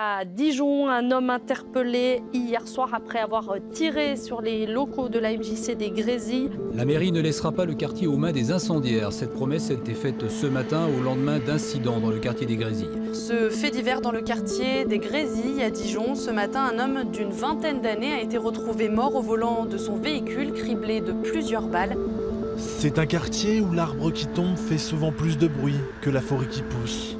À Dijon, un homme interpellé hier soir après avoir tiré sur les locaux de la MJC des Grésilles. La mairie ne laissera pas le quartier aux mains des incendiaires. Cette promesse a été faite ce matin au lendemain d'incidents dans le quartier des Grésilles. Ce fait divers dans le quartier des Grésilles à Dijon. Ce matin, un homme d'une vingtaine d'années a été retrouvé mort au volant de son véhicule, criblé de plusieurs balles. C'est un quartier où l'arbre qui tombe fait souvent plus de bruit que la forêt qui pousse.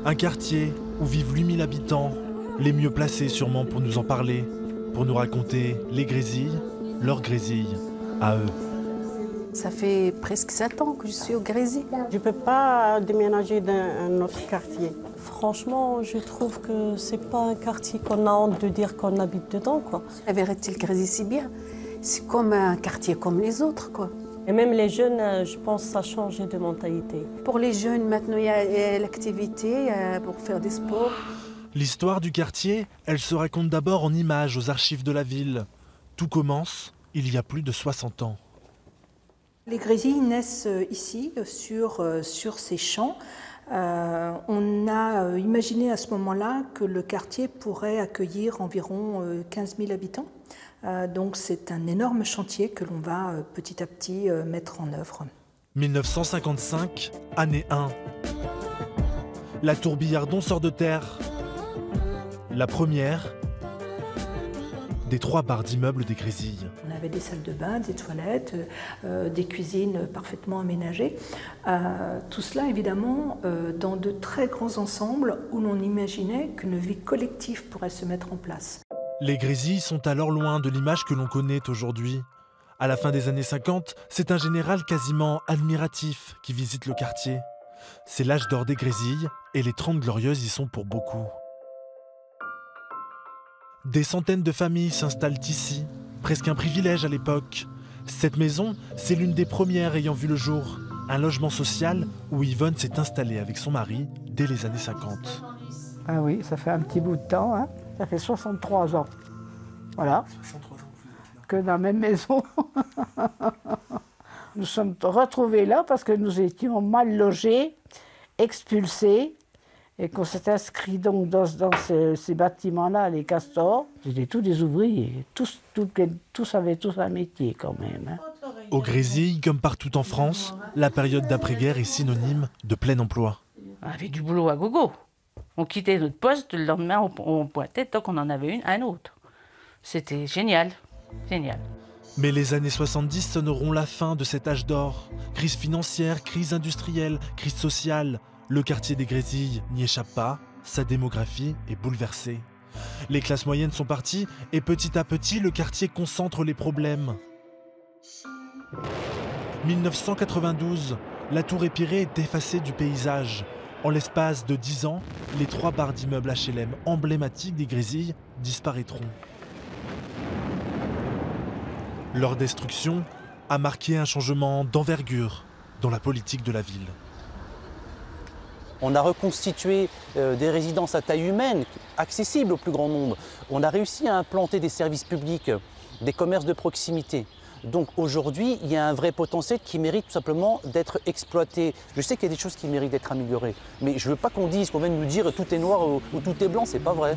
Un quartier où vivent 8000 habitants, les mieux placés sûrement pour nous en parler, pour nous raconter les Grésilles, leurs Grésilles, à eux. Ça fait presque 7 ans que je suis au Grésilles. Je ne peux pas déménager dans un autre quartier. Franchement, je trouve que ce n'est pas un quartier qu'on a honte de dire qu'on habite dedans, quoi. La vérité, le Grésilles, c'est bien. C'est comme un quartier comme les autres, quoi. Et même les jeunes, je pense que ça a changé de mentalité. Pour les jeunes, maintenant, il y a l'activité pour faire des sports. L'histoire du quartier, elle se raconte d'abord en images aux archives de la ville. Tout commence il y a plus de 60 ans. Les Grésilles naissent ici, sur ces champs. On a imaginé à ce moment-là que le quartier pourrait accueillir environ 15 000 habitants. Donc c'est un énorme chantier que l'on va petit à petit mettre en œuvre. 1955, année 1. La tour Billardon sort de terre. La première des 3 barres d'immeubles des Grésilles. On avait des salles de bain, des toilettes, des cuisines parfaitement aménagées. Tout cela évidemment dans de très grands ensembles où l'on imaginait qu'une vie collective pourrait se mettre en place. Les Grésilles sont alors loin de l'image que l'on connaît aujourd'hui. À la fin des années 50, c'est un général quasiment admiratif qui visite le quartier. C'est l'âge d'or des Grésilles et les 30 Glorieuses y sont pour beaucoup. Des centaines de familles s'installent ici, presque un privilège à l'époque. Cette maison, c'est l'une des premières ayant vu le jour. Un logement social où Yvonne s'est installée avec son mari dès les années 50. Ah oui, ça fait un petit bout de temps, hein. Ça fait 63 ans. Voilà. 63 ans que dans la même maison. Nous sommes retrouvés là parce que nous étions mal logés, expulsés, et qu'on s'est inscrit donc dans ces bâtiments-là, les castors. C'était tous des ouvriers, tous avaient tous un métier quand même. Hein. Au Grésilles, comme partout en France, la période d'après-guerre est synonyme de plein emploi. On avait du boulot à gogo. On quittait notre poste, le lendemain on pointait tant qu'on en avait un autre. C'était génial, génial. Mais les années 70 sonneront la fin de cet âge d'or. Crise financière, crise industrielle, crise sociale. Le quartier des Grésilles n'y échappe pas, sa démographie est bouleversée. Les classes moyennes sont parties et petit à petit, le quartier concentre les problèmes. 1992, la tour Épirée est effacée du paysage. En l'espace de 10 ans, les 3 barres d'immeubles HLM emblématiques des Grésilles disparaîtront. Leur destruction a marqué un changement d'envergure dans la politique de la ville. On a reconstitué des résidences à taille humaine, accessibles au plus grand nombre. On a réussi à implanter des services publics, des commerces de proximité. Donc aujourd'hui, il y a un vrai potentiel qui mérite tout simplement d'être exploité. Je sais qu'il y a des choses qui méritent d'être améliorées, mais je ne veux pas qu'on vienne nous dire tout est noir ou tout est blanc, c'est pas vrai.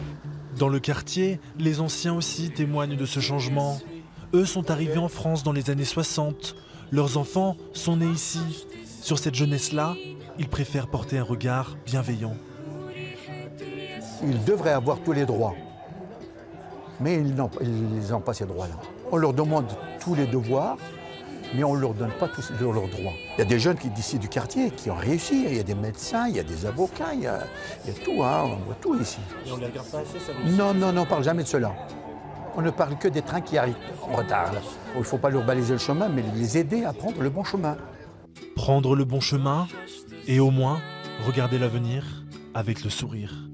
Dans le quartier, les anciens aussi témoignent de ce changement. Eux sont arrivés en France dans les années 60. Leurs enfants sont nés ici. Sur cette jeunesse-là, ils préfèrent porter un regard bienveillant. Ils devraient avoir tous les droits, mais ils n'ont pas ces droits-là. On leur demande tous les devoirs, mais on ne leur donne pas tous leurs droits. Il y a des jeunes d'ici du quartier qui ont réussi, il y a des médecins, il y a des avocats, il y a tout, hein, on voit tout ici. Et on ne les regarde pas assez, ça Non, on ne parle jamais de cela. On ne parle que des trains qui arrivent en retard. Il ne faut pas leur baliser le chemin, mais les aider à prendre le bon chemin. Prendre le bon chemin et au moins regarder l'avenir avec le sourire.